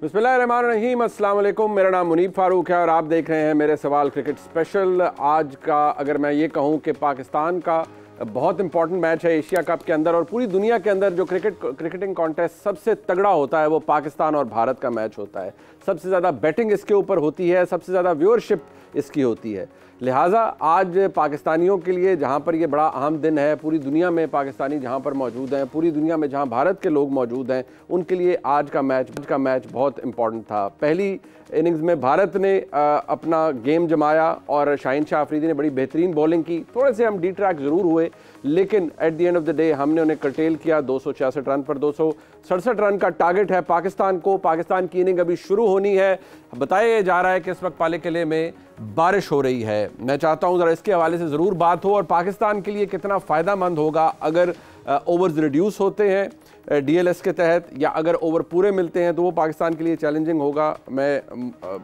बिस्मिल्लाहिर्रहमानिर्रहीम, अस्सलाम वालेकुम। मेरा नाम मुनीब फारूक है और आप देख रहे हैं मेरे सवाल क्रिकेट स्पेशल। आज का अगर मैं ये कहूँ कि पाकिस्तान का बहुत इंपॉर्टेंट मैच है एशिया कप के अंदर और पूरी दुनिया के अंदर जो क्रिकेटिंग कॉन्टेस्ट सबसे तगड़ा होता है वो पाकिस्तान और भारत का मैच होता है। सबसे ज़्यादा बैटिंग इसके ऊपर होती है, सबसे ज़्यादा व्यूअरशिप इसकी होती है। लिहाजा आज पाकिस्तानियों के लिए जहाँ पर ये बड़ा अहम दिन है, पूरी दुनिया में पाकिस्तानी जहाँ पर मौजूद हैं, पूरी दुनिया में जहाँ भारत के लोग मौजूद हैं, उनके लिए आज का मैच बहुत इम्पॉर्टेंट था। पहली इनिंग्स में भारत ने अपना गेम जमाया और शाहीन शाह अफरीदी ने बड़ी बेहतरीन बॉलिंग की। थोड़े से हम डी ट्रैक ज़रूर हुए, लेकिन at the end of the day हमने उन्हें कर्टेल किया। 266 रन पर 267 रन का टारगेट है पाकिस्तान को। पाकिस्तान की इनिंग अभी शुरू होनी है। बताया जा रहा है कि इस वक्त पाले किले में बारिश हो रही है। मैं चाहता हूं ज़रा इसके हवाले से ज़रूर बात हो और पाकिस्तान के लिए कितना फ़ायदेमंद होगा अगर ओवर्स रिड्यूस होते हैं डीएलएस के तहत, या अगर ओवर पूरे मिलते हैं तो वो पाकिस्तान के लिए चैलेंजिंग होगा। मैं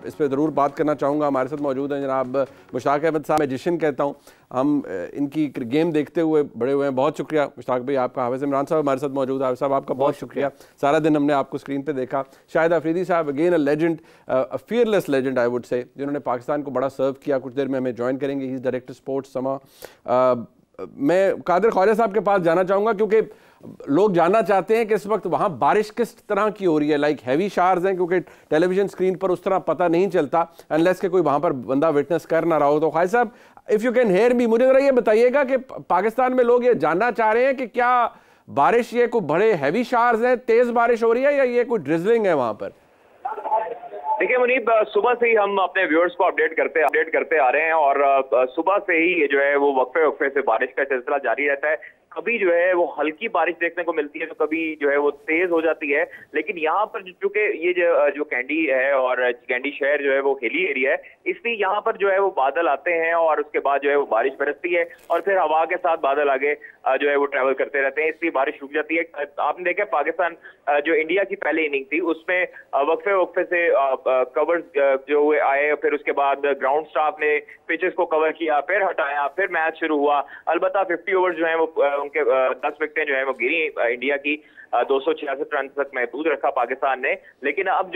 इस पर ज़रूर बात करना चाहूँगा। हमारे साथ मौजूद हैं जनाब मुश्ताक अहमद साहब। मैं जिशन कहता हूँ, हम इनकी गेम देखते हुए बड़े हुए हैं। बहुत शुक्रिया मुश्ताक भाई आपका। हाफिज़ इमरान साहब हमारे साथ मौजूद है। हाफिज़ साहब आपका बहुत शुक्रिया, सारा दिन हमने आपको स्क्रीन पे देखा। शाहिद अफरीदी साहब, again a legend, a fearless legend I would say, जिन्होंने पाकिस्तान को बड़ा सर्व किया। कुछ देर में हमें ज्वाइन करेंगे, ही इज़ डायरेक्टर स्पोर्ट्स समा। मैं कादिर ख्वाजा साहब के पास जाना चाहूँगा क्योंकि लोग जानना चाहते हैं कि इस वक्त वहाँ बारिश किस तरह की हो रही है। लाइक हैवी शावर्स हैं, क्योंकि टेलीविजन स्क्रीन पर उस तरह पता नहीं चलता अनलेस के कोई वहाँ पर बंदा विटनेस कर ना रहा हो। तो Khwaja Sahab, if you can hear me, मुझे ज़रा ये बताइएगा कि पाकिस्तान में लोग ये जानना चाह रहे हैं कि क्या बारिश, ये कोई बड़े हैवी शावर्स हैं, तेज़ बारिश हो रही है, या ये कोई ड्रिजलिंग है वहाँ पर? देखिए मुनीब, सुबह से ही हम अपने व्यूअर्स को अपडेट करते आ रहे हैं और सुबह से ही ये जो है वो वक्फे से बारिश का सिलसिला जारी रहता है। कभी जो है वो हल्की बारिश देखने को मिलती है तो कभी जो है वो तेज हो जाती है। लेकिन यहाँ पर चूंकि ये जो कैंडी है और कैंडी शहर जो है वो हिली एरिया है, इसलिए यहाँ पर जो है वो बादल आते हैं और उसके बाद जो है वो बारिश बरसती है और फिर हवा के साथ बादल आगे जो है वो ट्रैवल करते रहते हैं, इसलिए बारिश रुक जाती है। आपने देखा पाकिस्तान जो इंडिया की पहली इनिंग थी उसमें वक्फे से कवर्स जो हुए आए, फिर उसके बाद ग्राउंड स्टाफ ने पिचेस को कवर किया, फिर हटाया, फिर मैच शुरू हुआ। अलबत्ता 50 ओवर जो है वो उनके 10 विकेटें जो है वो गिरी इंडिया की। 266 रन तक महफूज रखा पाकिस्तान ने। लेकिन अब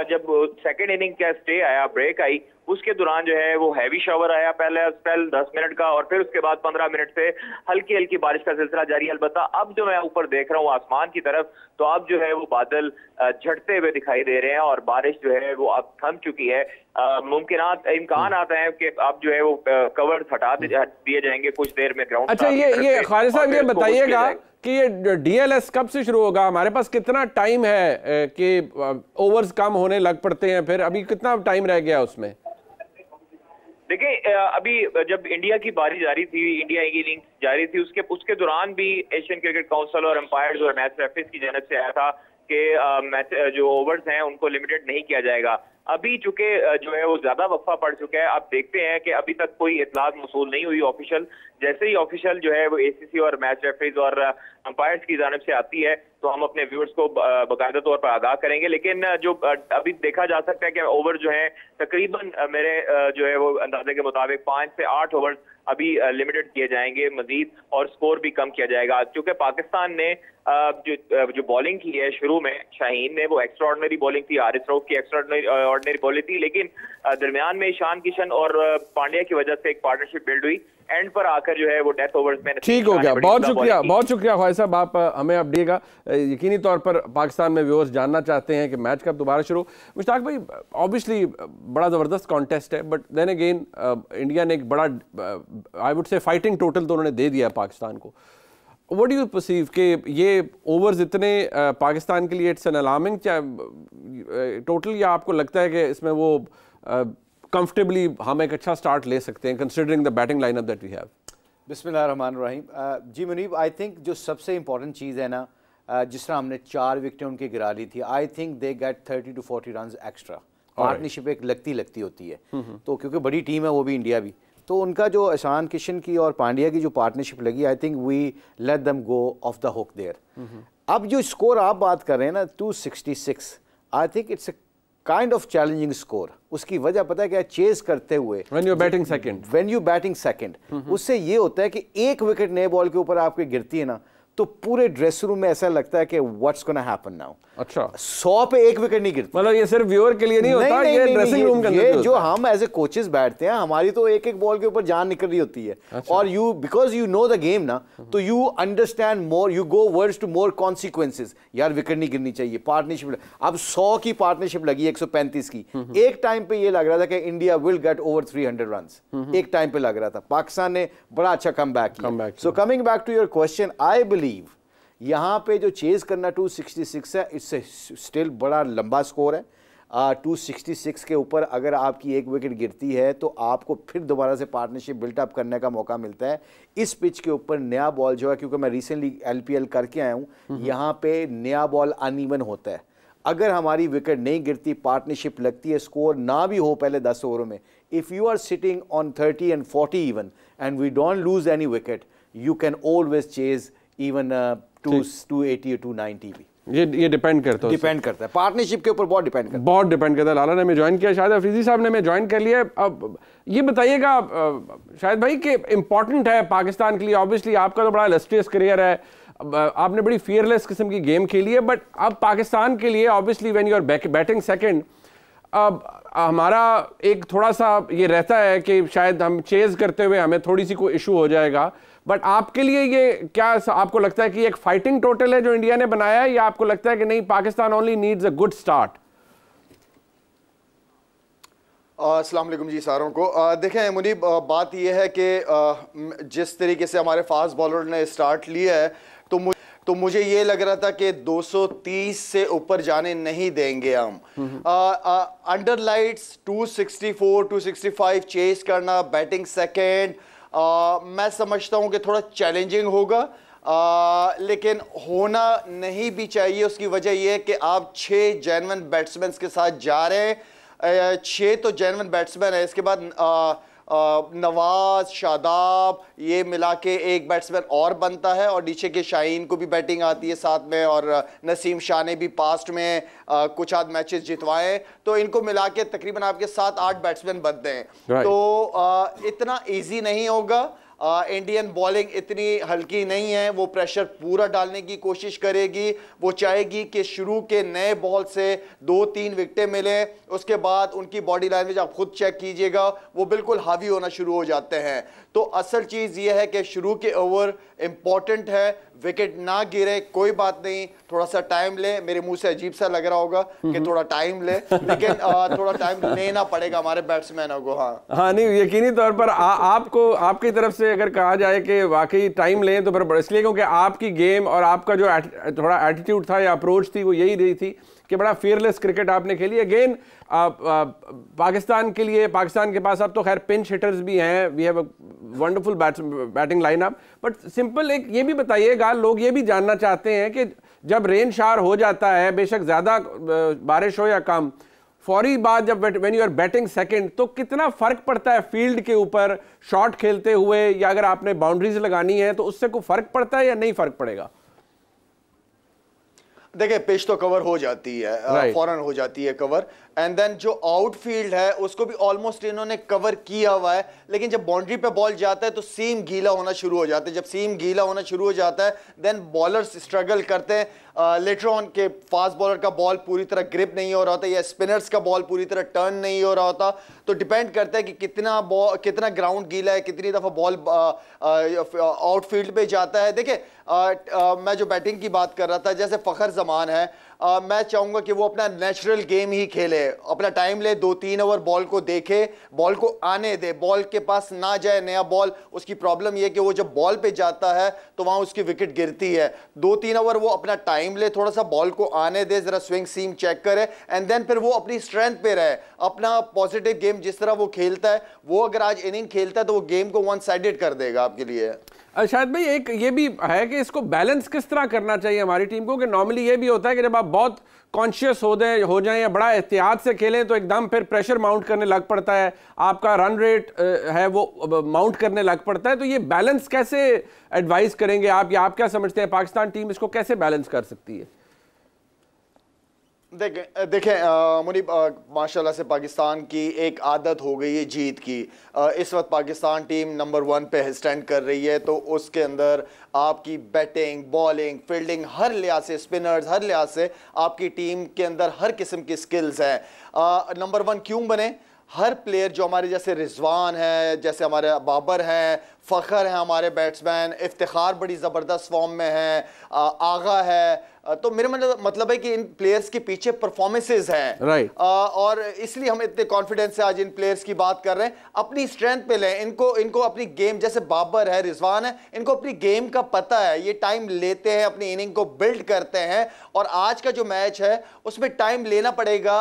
जब सेकेंड इनिंग का स्टे आया, ब्रेक आई, उसके दौरान जो है वो हैवी शावर आया, पहले स्पेल 10 मिनट का और फिर उसके बाद 15 मिनट से हल्की हल्की बारिश का सिलसिला जारी है। अलबत्ता अब जो मैं ऊपर देख रहा हूँ आसमान की तरफ, तो अब जो है वो बादल झड़ते हुए दिखाई दे रहे हैं और बारिश जो है वो अब थम चुकी है। इम्कान आता है कि अब जो है वो कवर हटा दिए जाएंगे कुछ देर में ग्राउंड। अच्छा, ये खालिद साहब ये बताइएगा कि ये डीएलएस कब से शुरू होगा? हमारे पास कितना टाइम है कि ओवर्स कम होने लग पड़ते हैं, फिर अभी कितना टाइम रह गया उसमें? देखिए, अभी जब इंडिया की बारी जारी थी, इंडिया की इनिंग जारी थी, उसके दौरान भी एशियन क्रिकेट काउंसिल और एम्पायर्स और मैच रेफरीज की जानब से आया था कि मैच जो ओवर्स हैं उनको लिमिटेड नहीं किया जाएगा। अभी चूंकि जो है वो ज्यादा वक्फा पड़ चुका है, आप देखते हैं कि अभी तक कोई इतलात मौसूल नहीं हुई ऑफिशियल। जैसे ही ऑफिशियल जो है वो एसीसी और मैच रेफरीज और अंपायर्स की जानिब से आती है तो हम अपने व्यूअर्स को बाकायदा तौर पर आगाह करेंगे। लेकिन जो अभी देखा जा सकता है कि ओवर जो है तकरीबन मेरे जो है वो अंदाजे के मुताबिक 5 से 8 ओवर अभी लिमिटेड किए जाएंगे मजीद, और स्कोर भी कम किया जाएगा। क्योंकि पाकिस्तान ने जो बॉलिंग की है शुरू में, शाहीन ने वो एक्स्ट्राऑर्डिनरी बॉलिंग थी, हारिस रऊफ की एक्स्ट्राऑर्डिनरी बॉलिंग थी, लेकिन दरमियान में ईशान किशन और पांड्या की वजह से एक पार्टनरशिप बिल्ड हुई। एंड पर आकर जो है वो डेथ ओवर्स में ठीक हो गया। बहुत शुक्रिया ख्वाजा साहब, आप हमें अपडेट। यकीनी तौर पर पाकिस्तान में व्यूअर्स जानना चाहते हैं कि मैच कब दोबारा शुरू। मुश्ताक भाई, ऑब्वियसली बड़ा ज़बरदस्त कॉन्टेस्ट है, बट देन अगेन इंडिया ने एक बड़ा I would say fighting total तो उन्होंने दे दिया पाकिस्तान को। व्हाट डू यू परसीव कि ये ओवर्स इतने पाकिस्तान के लिए इट्स एन अलार्मिंग टोटल, या आपको लगता है कि इसमें वो कंफर्टेबली हम एक अच्छा स्टार्ट ले सकते हैं considering the batting lineup that we have? बिस्मिल्लाहिर्रहमानिर्रहीम। जी मुनीब, आई थिंक जो सबसे इंपॉर्टेंट चीज़ है ना, जिस तरह हमने 4 विकेटें उनकी गिरा ली थी, I think they get 30 to 40 run extra. Partnership एक लगती होती है, तो क्योंकि बड़ी टीम है वो भी, इंडिया भी, तो उनका जो ईशान किशन की और पांड्या की जो पार्टनरशिप लगी, I think we let them go off the hook there. अब जो स्कोर आप बात कर रहे हैं ना 266, I think it's a kind of challenging score. उसकी वजह पता है क्या? चेज करते हुए व्हेन यू बैटिंग सेकंड, उससे ये होता है कि एक विकेट नए बॉल के ऊपर आपके गिरती है ना, तो पूरे ड्रेसिंग रूम में ऐसा लगता है कि व्हाट्स गोना हैपन नाउ। अच्छा, 100 पे एक विकेट नहीं गिरती। मतलब ये सिर्फ व्यूअर के लिए नहीं होता, ये ड्रेसिंग रूम के अंदर ये जो हम एज ए कोचेस बैठते हैं, हमारी तो एक एक बॉल के ऊपर जान निकल रही होती है। अच्छा। और you because you know the game ना, तो you understand more, you go words to more consequences. यार विकेट नहीं गिरनी चाहिए, पार्टनरशिप। अब 100 की पार्टनरशिप लगी, 135 की। एक टाइम पे ये लग रहा था कि India will get over 300 run, एक टाइम पे लग रहा था। पाकिस्तान ने बड़ा अच्छा कम बैक किया। So coming back to your question, I believe यहाँ पे जो चेज करना 266 है, इससे स्टिल बड़ा लंबा स्कोर है। 266 के ऊपर अगर आपकी एक विकेट गिरती है तो आपको फिर दोबारा से पार्टनरशिप बिल्टअप करने का मौका मिलता है। इस पिच के ऊपर नया बॉल जो है, क्योंकि मैं रिसेंटली LPL करके आया हूँ, यहाँ पे नया बॉल अनइवन होता है। अगर हमारी विकेट नहीं गिरती, पार्टनरशिप लगती है, स्कोर ना भी हो पहले 10 ओवरों में, if you are sitting on 30 and 40 even and we don't lose any wicket, you can always chase even 280 or 290 भी। ये डिपेंड करता है पार्टनरशिप के ऊपर, बहुत डिपेंड करता है। लाला ने हमें ज्वाइन किया, शायद अफरीदी साहब ने हमें ज्वाइन कर लिया। अब ये बताइएगा शायद भाई कि इंपॉर्टेंट है पाकिस्तान के लिए, ऑब्वियसली आपका तो बड़ा इलस्ट्रियस करियर है, आपने बड़ी फियरलेस किस्म की गेम खेली है, बट अब पाकिस्तान के लिए obviously when you are batting second, अब हमारा एक थोड़ा सा ये रहता है कि शायद हम चेज करते हुए हमें थोड़ी सी कोई इशू हो जाएगा। बट आपके लिए ये क्या आपको लगता है कि एक फाइटिंग टोटल है जो इंडिया ने बनाया है, या आपको लगता है कि नहीं, Pakistan only needs a good start? अस्सलाम वालेकुम जी सारों को। देखें मुनीब, बात यह है कि जिस तरीके से हमारे फास्ट बॉलर ने स्टार्ट लिया है, तो मुझे ये लग रहा था कि 230 से ऊपर जाने नहीं देंगे हम। अंडर लाइट्स 264 265 चेस करना बैटिंग सेकेंड, मैं समझता हूं कि थोड़ा चैलेंजिंग होगा, लेकिन होना नहीं भी चाहिए। उसकी वजह यह है कि आप 6 जेन्युइन बैट्समैन के साथ जा रहे हैं, 6 तो जेन्युइन बैट्समैन है, इसके बाद नवाज, शादाब, ये मिला के एक बैट्समैन और बनता है, और नीचे के शाहीन को भी बैटिंग आती है साथ में, और नसीम शाह ने भी पास्ट में कुछ आध मैचेस जितवाए, तो इनको मिला के तकरीबन आपके 7-8 बैट्समैन बनते हैं। तो इतना इजी नहीं होगा। इंडियन बॉलिंग इतनी हल्की नहीं है, वो प्रेशर पूरा डालने की कोशिश करेगी। वो चाहेगी कि शुरू के नए बॉल से 2-3 विकेटें मिले, उसके बाद उनकी बॉडी लैंग्वेज आप खुद चेक कीजिएगा, वो बिल्कुल हावी होना शुरू हो जाते हैं। तो असल चीज़ ये है कि शुरू के ओवर इंपॉर्टेंट है, विकेट ना गिरे कोई बात नहीं, थोड़ा सा टाइम ले। मेरे मुंह से अजीब सा लग रहा होगा कि थोड़ा टाइम ले, लेकिन थोड़ा टाइम लेना पड़ेगा हमारे बैट्समैनों को। हाँ नहीं, यकीनी तौर पर आपको आपकी तरफ से अगर कहा जाए कि वाकई टाइम लें तो फिर इसलिए क्योंकि आपकी गेम और आपका जो थोड़ा एटीट्यूड था या अप्रोच थी वो यही रही थी कि बड़ा फियरलेस क्रिकेट आपने खेली। अगेन पाकिस्तान के लिए, पाकिस्तान के पास अब तो खैर पिंच हिटर्स भी हैं, we have a wonderful batting lineup, but simple एक ये भी बताइएगा, लोग ये भी जानना चाहते हैं कि जब रेन शार हो जाता है, बेशक ज़्यादा बारिश हो या कम, फौरी बाद जब when you are batting second, तो कितना फ़र्क पड़ता है फील्ड के ऊपर शॉट खेलते हुए, या अगर आपने बाउंड्रीज लगानी है तो उससे कोई फ़र्क पड़ता है या नहीं फ़र्क पड़ेगा? देखिए, पिच तो कवर हो जाती है, फौरन हो जाती है कवर, एंड देन जो आउटफील्ड है उसको भी ऑलमोस्ट इन्होंने कवर किया हुआ है, लेकिन जब बाउंड्री पे बॉल जाता है तो सीम गीला होना शुरू हो जाता है। जब सीम गीला होना शुरू हो जाता है देन बॉलर्स स्ट्रगल करते हैं। लेटर ऑन के फास्ट बॉलर का बॉल पूरी तरह ग्रिप नहीं हो रहा होता, या स्पिनर्स का बॉल पूरी तरह टर्न नहीं हो रहा होता, तो डिपेंड करता है कि कितना ग्राउंड गीला है, कितनी दफ़ा बॉल आउटफील्ड पे जाता है। देखिए, मैं जो बैटिंग की बात कर रहा था, जैसे फ़खर जमान है, मैं चाहूंगा कि वो अपना नेचुरल गेम ही खेले, अपना टाइम ले, 2-3 ओवर बॉल को देखे, बॉल को आने दे, बॉल के पास ना जाए नया बॉल। उसकी प्रॉब्लम यह कि वो जब बॉल पे जाता है तो वहां उसकी विकेट गिरती है। 2-3 ओवर वो अपना टाइम ले, थोड़ा सा बॉल को आने दे, जरा स्विंग सीम चेक करे, एंड देन फिर वो अपनी स्ट्रेंथ पे रहे, अपना पॉजिटिव गेम जिस तरह वो खेलता है, वो अगर आज इनिंग खेलता है तो वो गेम को वन साइडेड कर देगा आपके लिए। शायद भाई एक ये भी है कि इसको बैलेंस किस तरह करना चाहिए हमारी टीम को, कि नॉर्मली ये भी होता है कि जब आप बहुत कॉन्शियस हो जाएं या बड़ा एहतियात से खेलें तो एकदम फिर प्रेशर माउंट करने लग पड़ता है, आपका रन रेट है वो माउंट करने लग पड़ता है। तो ये बैलेंस कैसे एडवाइस करेंगे आप, या आप क्या समझते हैं पाकिस्तान टीम इसको कैसे बैलेंस कर सकती है? देखें मुनीब, माशाल्लाह से पाकिस्तान की एक आदत हो गई है जीत की। इस वक्त पाकिस्तान टीम नंबर 1 पे स्टैंड कर रही है, तो उसके अंदर आपकी बैटिंग, बॉलिंग, फील्डिंग, हर लिहाज से, स्पिनर्स, हर लिहाज से आपकी टीम के अंदर हर किस्म की स्किल्स हैं। नंबर 1 क्यों बने? हर प्लेयर जो हमारे जैसे रिजवान है, जैसे हमारे बाबर हैं, फ़खर हैं, हमारे बैट्समैन, इफ्तिखार बड़ी ज़बरदस्त फॉर्म में है, आगा है, तो मेरे मतलब है कि इन प्लेयर्स के पीछे परफॉर्मेंसेज हैं, राइट। और इसलिए हम इतने कॉन्फिडेंस से आज इन प्लेयर्स की बात कर रहे हैं। अपनी स्ट्रेंथ पे लें इनको अपनी गेम, जैसे बाबर है, रिजवान है, इनको अपनी गेम का पता है, ये टाइम लेते हैं, अपनी इनिंग को बिल्ड करते हैं, और आज का जो मैच है उसमें टाइम लेना पड़ेगा।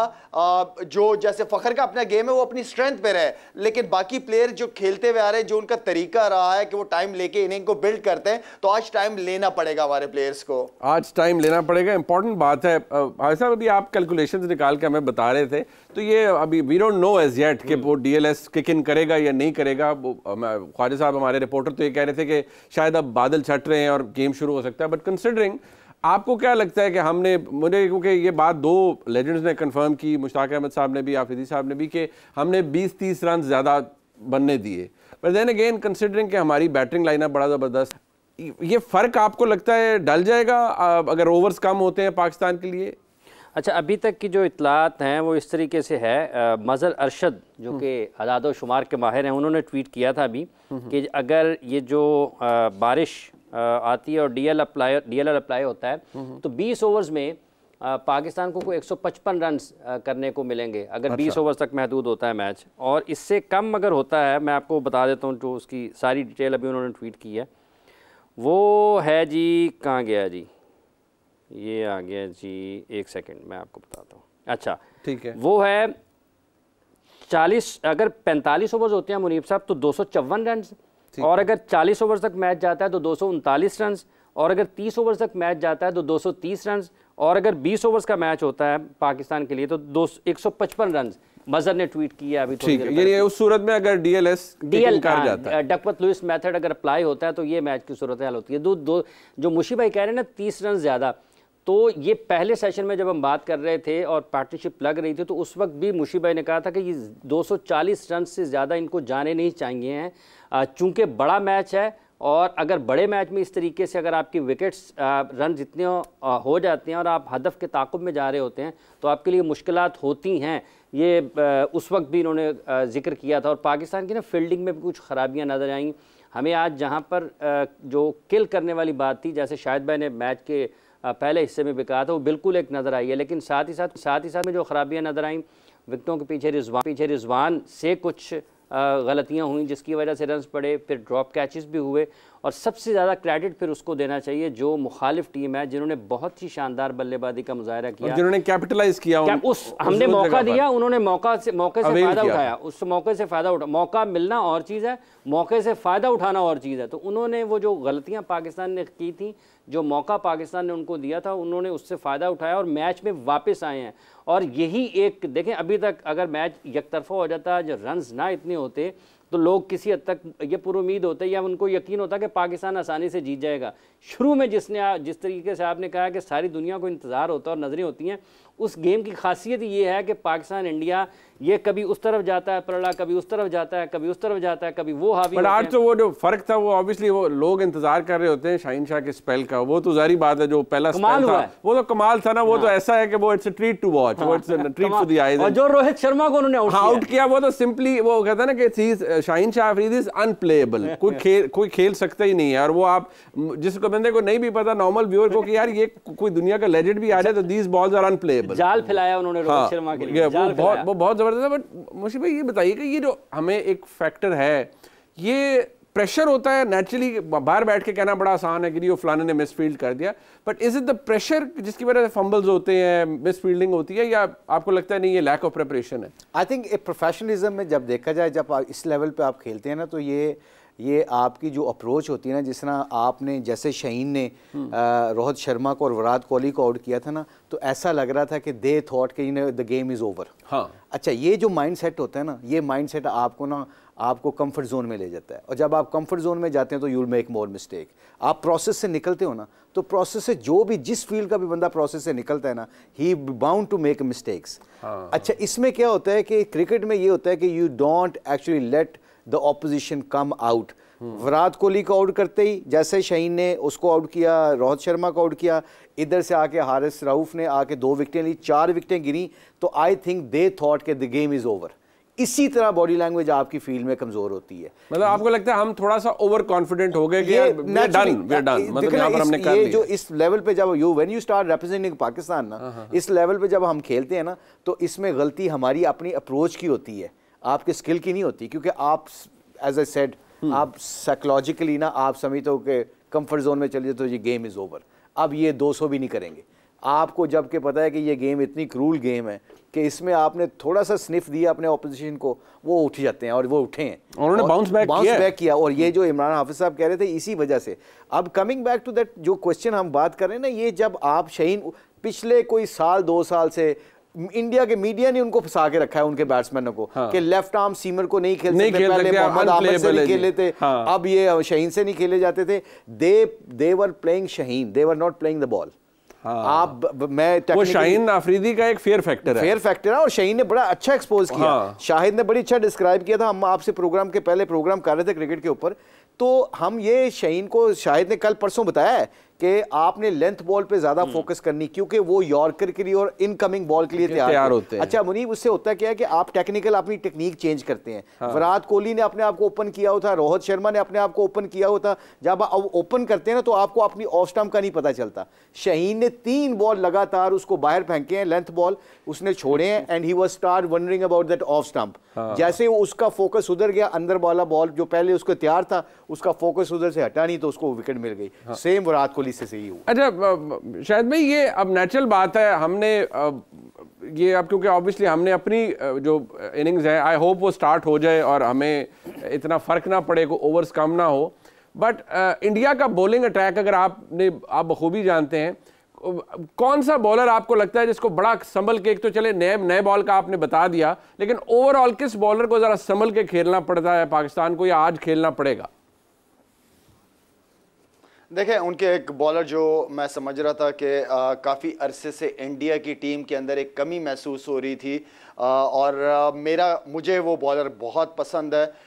जो जैसे फ़खर का अपना गेम है वो अपनी स्ट्रेंथ पे रहे, लेकिन बाकी प्लेयर जो खेलते हुए आ रहे हैं, जो उनका तरीका रहा है कि वो टाइम लेके इनिंग को बिल्ड करते हैं, तो आज टाइम लेना पड़ेगा हमारे प्लेयर्स को, आज टाइम लेना पड़ेगा। इंपॉर्टेंट बात है भाई साहब, अभी आप कैलकुलेशंस निकाल के हमें बता रहे थे, तो ये अभी we don't know as yet कि वो डीएलएस किक इन करेगा या नहीं करेगा। ख्वाजा साहब हमारे रिपोर्टर तो ये कह रहे थे कि शायद अब बादल छट रहे हैं और गेम शुरू हो सकता है, बट कंसिडरिंग, आपको क्या लगता है कि मुझे क्योंकि ये बात 2 लेजेंड्स ने कंफर्म की, मुश्ताक अहमद साहब ने भी, आफरीदी साहब ने भी, कि हमने 20-30 रन ज़्यादा बनने दिए, पर देन अगेन कंसिडरिंग कि हमारी बैटिंग लाइनअप बड़ा ज़बरदस्त, ये फ़र्क आपको लगता है डल जाएगा अगर ओवर्स कम होते हैं पाकिस्तान के लिए? अच्छा, अभी तक की जो इतलात हैं वो इस तरीके से है। मज़हर अरशद जो कि अदाद शुमार के माहिर हैं, उन्होंने ट्वीट किया था अभी कि अगर ये जो बारिश आती है और डीएलआर अप्लाई होता है, तो 20 ओवर्स में पाकिस्तान को कोई 155 रन करने को मिलेंगे, अगर 20 ओवर्स तक महदूद होता है मैच। और इससे कम अगर होता है, मैं आपको बता देता हूँ, जो उसकी सारी डिटेल अभी उन्होंने ट्वीट की है, वो है जी, कहाँ गया जी, ये आ गया जी, 1 सेकंड मैं आपको बताता हूँ। अच्छा ठीक है, वो है 40, अगर 45 ओवर्स होते हैं मुनीब साहब, तो 254 रन, और अगर 40 ओवर तक मैच जाता है तो 239 रन, और अगर 30 ओवर तक मैच जाता है तो 230 रन, और अगर 20 ओवर्स का मैच होता है पाकिस्तान के लिए तो 155 रन मजहर ने ट्वीट किया अभी। ठीक है, ये उस सूरत में अगर डकवर्थ लुइस मेथड अगर अप्लाई होता है तो ये मैच की सूरत हाल होती है। जो मुशी भाई कह रहे हैं ना 30 रन ज़्यादा, तो ये पहले सेशन में जब हम बात कर रहे थे और पार्टनरशिप लग रही थी, तो उस वक्त भी मुशी भाई ने कहा था कि ये 240 रन से ज़्यादा इनको जाने नहीं चाहिए हैं, चूँकि बड़ा मैच है, और अगर बड़े मैच में इस तरीके से अगर आपकी विकेट्स रन जितने हो जाते हैं और आप हदफ के ताक़ुब में जा रहे होते हैं तो आपके लिए मुश्किलात होती हैं। ये उस वक्त भी इन्होंने जिक्र किया था। और पाकिस्तान की ना फील्डिंग में भी कुछ ख़राबियाँ नज़र आईं हमें आज, जहाँ पर जो किल करने वाली बात थी, जैसे शाहिद भाई ने मैच के पहले हिस्से में भी कहा था, वो बिल्कुल एक नज़र आई है, लेकिन साथ ही साथ में जो ख़राबियाँ नज़र आईं, विकेटों के पीछे रिजवान से कुछ गलतियां हुई जिसकी वजह से रन्स पड़े, फिर ड्रॉप कैचेस भी हुए, और सबसे ज़्यादा क्रेडिट फिर उसको देना चाहिए जो मुखालिफ टीम है, जिन्होंने बहुत ही शानदार बल्लेबाजी का मुजाहरा किया, जिन्होंने कैपिटलाइज किया, हमने मौका दिया, उन्होंने मौके से फ़ायदा उठाया, उस मौके से फ़ायदा मौका मिलना और चीज़ है, मौके से फ़ायदा उठाना और चीज़ है। तो उन्होंने वो जो गलतियाँ पाकिस्तान ने की थी, जो मौका पाकिस्तान ने उनको दिया था, उन्होंने उससे फ़ायदा उठाया और मैच में वापस आए हैं। और यही एक देखें, अभी तक अगर मैच एकतरफा हो जाता, जो रन्स ना इतने होते, तो लोग किसी हद तक ये पूरी उम्मीद होते या उनको यकीन होता कि पाकिस्तान आसानी से जीत जाएगा। शुरू में जिस तरीके से आपने कहा कि सारी दुनिया को इंतज़ार होता है और नज़रें होती हैं, उस गेम की खासियत ये है कि पाकिस्तान इंडिया ये कभी उस तरफ जाता है पलड़ा, कभी उस तरफ जाता है, कभी उस तरफ जाता है, कभी वो हावी। बट आज तो वो जो फर्क था वो ऑब्वियसली वो लोग इंतजार कर रहे होते हैं शाहीन शाह के स्पेल का, वो तो जारी बात है, जो पहला स्पेल था वो तो कमाल था ना, वो तो ऐसा है कि वो it's a treat to watch, वो it's a treat for the eyes. और जो रोहित शर्मा को उन्होंने आउट किया, वो तो सिंपली वो कहता है ना कि शाहीन शाह अफरीदी इज अनप्लेएबल, कोई खेल सकता ही नहीं है। और वो आप जिसको बंदे को नहीं भी पता, नॉर्मल व्यूअर को, कि यार ये कोई दुनिया का लेजेंड भी आ जाए तो दीज बॉल्स आर अनप्लेएबल। जाल फैलाया उन्होंने रोहित शर्मा के लिए, वो बहुत जबरदस्त है। बट मुशी भाई ये बताइए कि ये जो हमें एक फैक्टर है, ये प्रेशर होता है नेचुरली, बाहर बैठ के कहना बड़ा आसान है कि फलाने ने मिसफील्ड कर दिया, but is it the pressure जिसकी वजह से फंबल्स होते हैं, मिसफील्डिंग होती है, या आपको लगता है नहीं ये लैक ऑफ प्रिपरेशन है? आई थिंक एक प्रोफेशनलिज्म में जब देखा जाए, जब इस लेवल पे आप खेलते हैं ना, तो ये ये आपकी जो अप्रोच होती है ना, जिस तरह आपने जैसे शहीन ने रोहित शर्मा को और विराट कोहली को आउट किया था ना, तो ऐसा लग रहा था कि दे थॉट कि द गेम इज़ ओवर। हाँ, अच्छा, ये जो माइंडसेट होता है ना, ये माइंडसेट आपको ना आपको कंफर्ट जोन में ले जाता है, और जब आप कंफर्ट जोन में जाते हैं तो you will make more mistake. आप प्रोसेस से निकलते हो ना, तो प्रोसेस से जो भी जिस फील्ड का भी बंदा प्रोसेस से निकलता है ना, ही बाउंड टू मेक मिस्टेक्स। अच्छा, इसमें क्या होता है कि क्रिकेट में ये होता है कि you don't actually let the opposition come out. Virat Kohli को आउट करते ही जैसे शहीन ने उसको आउट किया, रोहित शर्मा को आउट किया, इधर से आके हारिस रऊफ ने आके 2 विकेटें ली, 4 विकेटें गिरी, तो आई थिंक दे थॉट के द गेम इज ओवर। इसी तरह बॉडी लैंग्वेज आपकी फील्ड में कमजोर होती है। मतलब आपको लगता है हम थोड़ा सा ओवर कॉन्फिडेंट हो गए कि मतलब यहाँ पर हमने कर लिया। जो इस लेवल पे जब when you start representing Pakistan ना, इस लेवल पे जब हम खेलते हैं ना, तो इसमें गलती हमारी अपनी अप्रोच की होती है, आपके स्किल की नहीं होती। क्योंकि आप एज आई सेड, आप साइकोलॉजिकली ना आप समझते हो कि कंफर्ट जोन में चलिए तो ये गेम इज ओवर। अब ये 200 भी नहीं करेंगे आपको, जबकि पता है कि ये गेम इतनी क्रूल गेम है कि इसमें आपने थोड़ा सा स्निफ दिया अपने ऑपोजिशन को, वो उठ जाते हैं, और वो उठे हैं, उन्होंने बाउंस बैक किया। और ये जो इमरान हाफिज साहब कह रहे थे, इसी वजह से। अब कमिंग बैक टू दैट जो क्वेश्चन हम बात कर रहे हैं ना, ये जब आप शहीन पिछले कोई साल 2 साल से इंडिया के मीडिया ने उनको फंसा के रखा है, उनके बैट्समैनों को, कि लेफ्ट आर्म सीमर को नहीं खेल सकते, पहले मोहम्मद आमिर से नहीं खेले थे, अब ये शहीन से नहीं खेले जाते थे। They were playing Shaheen, they were not playing the ball. मैं वो शाहीन अफरीदी का एक फेयर फैक्टर है, और शहीन ने बड़ा अच्छा एक्सपोज किया। शाहिद ने बड़ी अच्छा डिस्क्राइब किया था। हम आपसे प्रोग्राम के पहले प्रोग्राम कर रहे थे क्रिकेट के ऊपर, तो हम ये शहीन को, शाहिद ने कल परसों बताया है कि आपने लेंथ बॉल पे ज्यादा फोकस करनी, क्योंकि वो यॉर्कर के लिए और इनकमिंग बॉल के लिए तैयार होते हैं। अच्छा मुनीब, उससे होता क्या है कि आप टेक्निकल अपनी टेक्निक चेंज करते हैं। विराट कोहली ने अपने आप को ओपन किया हुआ था, रोहित शर्मा ने अपने आप को ओपन किया हुआ था। जब आप ओपन करते हैं ना, तो आपको अपनी ऑफ स्टंप का नहीं पता चलता। शहीन ने 3 बॉल लगातार उसको बाहर फेंके हैं, लेंथ बॉल उसने छोड़े हैं, and he was start wondering about that off stump. जैसे उसका फोकस उधर गया, अंदर वाला बॉल जो पहले उसको तैयार था, उसका फोकस उधर से हटा नहीं, तो उसको विकेट मिल गई। सेम विराट कोहली से सही हुआ। अच्छा शायद भाई, ये अब नेचुरल बात है, हमने ये अब क्योंकि ऑब्वियसली हमने अपनी जो इनिंग्स है, आई होप वो स्टार्ट हो जाए और हमें इतना फर्क ना पड़े, को ओवर्स कम ना हो। बट इंडिया का बॉलिंग अटैक अगर आप बखूबी जानते हैं, कौन सा बॉलर आपको लगता है जिसको बड़ा संभल के, एक तो चले नए बॉल का आपने बता दिया, लेकिन ओवरऑल किस बॉलर को जरा संभल के खेलना पड़ता है पाकिस्तान को, या आज खेलना पड़ेगा? देखें, उनके एक बॉलर जो मैं समझ रहा था कि काफ़ी अरसे से इंडिया की टीम के अंदर एक कमी महसूस हो रही थी, और मुझे वो बॉलर बहुत पसंद है।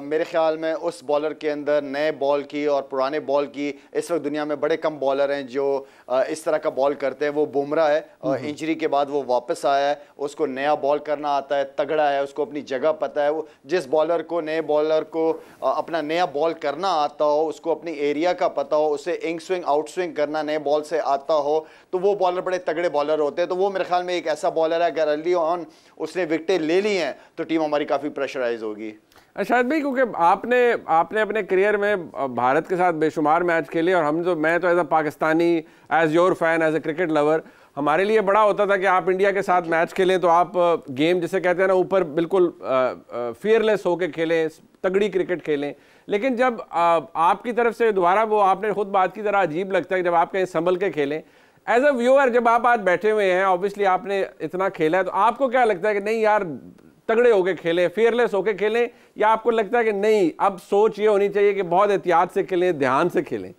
मेरे ख्याल में उस बॉलर के अंदर नए बॉल की और पुराने बॉल की, इस वक्त दुनिया में बड़े कम बॉलर हैं जो इस तरह का बॉल करते हैं। वो बुमराह है, इंजरी के बाद वो वापस आया है, उसको नया बॉल करना आता है, तगड़ा है, उसको अपनी जगह पता है। वो जिस बॉलर को, नए बॉलर को अपना नया बॉल करना आता हो, उसको अपनी एरिया का पता हो, उसे इन स्विंग आउट स्विंग करना नए बॉल से आता हो, तो वो बॉलर बड़े तगड़े बॉलर होते हैं। तो वो मेरे ख्याल में एक ऐसा बॉलर है, अगर अर्ली ऑन उसने विकेटें ले ली हैं तो टीम हमारी काफ़ी प्रेशराइज होगी। शायद भाई, क्योंकि आपने अपने करियर में भारत के साथ बेशुमार मैच खेले, और मैं तो as a Pakistani, as your fan, as a cricket lover, हमारे लिए बड़ा होता था कि आप इंडिया के साथ मैच खेलें तो आप गेम जिसे कहते हैं ना, ऊपर बिल्कुल फियरलेस होकर खेलें, तगड़ी क्रिकेट खेलें। लेकिन जब आपकी तरफ से दोबारा वो आपने खुद बात की, तरह अजीब लगता है जब आप कहीं संभल के खेलें। एज अ व्यूअर जब आप आज बैठे हुए हैं, ऑब्वियसली आपने इतना खेला है, तो आपको क्या लगता है कि नहीं यार, तगड़े होके खेलें, फियरलेस होके खेलें, या आपको लगता है कि नहीं, अब सोच ये होनी चाहिए कि बहुत एहतियात से खेलें, ध्यान से खेलें?